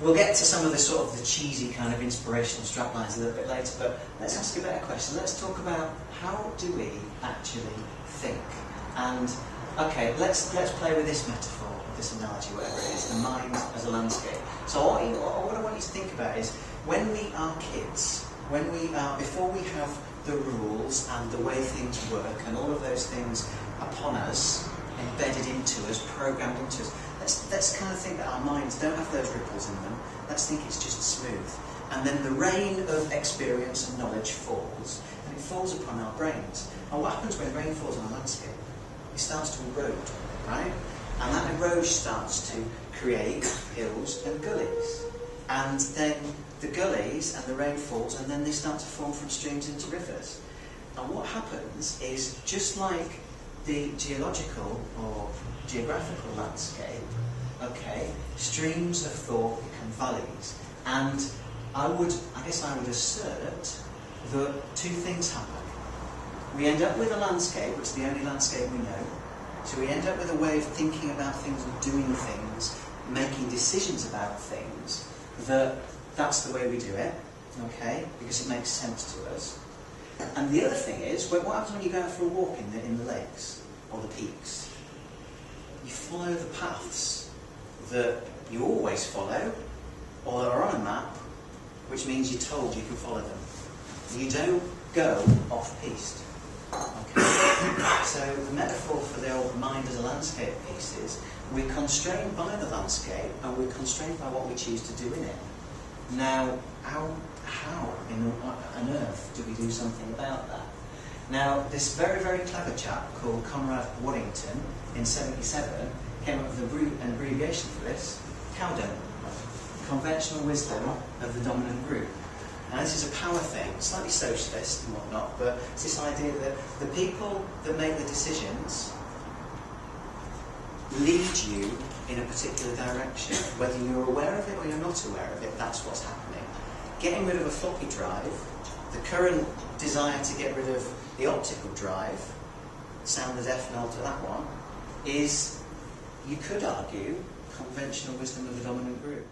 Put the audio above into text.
We'll get to some of the sort of the cheesy kind of inspirational straplines a little bit later, but let's ask a better question. Let's talk about how do we actually think? And okay, let's play with this metaphor, this analogy, whatever it is, the mind as a landscape. So what I want you to think about is when we are kids, before we have the rules and the way things work and all of those things upon us, embedded into us, programmed into us, let's kind of think that our minds don't have those ripples in them. Let's think it's just smooth. And then the rain of experience and knowledge falls, and it falls upon our brains. And what happens when rain falls on a landscape? It starts to erode, right? And that erosion starts to create hills and gullies. And then the gullies and the rain falls, and then they start to form from streams into rivers. And what happens is, just like the geological or geographical landscape, okay, streams of thought become valleys. And I guess I would assert that two things happen. We end up with a landscape, which is the only landscape we know. So we end up with a way of thinking about things and doing things, making decisions about things, that's the way we do it, okay, because it makes sense to us. And the other thing is, what happens when you go out for a walk in the lakes or the peaks? You follow the paths that you always follow, or that are on a map, which means you're told you can follow them. You don't go off-piste. Okay? So the metaphor for the old mind as a landscape piece is, we're constrained by the landscape and we're constrained by what we choose to do in it. Now, how on earth do we do something about that? Now, this very, very clever chap called Conrad Waddington in '77 came up with an abbreviation for this, COWDOM, Conventional Wisdom of the Dominant Group. Now, this is a power thing, slightly socialist and whatnot, but it's this idea that the people that make the decisions lead you in a particular direction. Whether you're aware of it or you're not aware of it, that's what's happening. Getting rid of a floppy drive, the current desire to get rid of the optical drive, sound the deaf nod to that one, is, you could argue, conventional wisdom of the dominant group.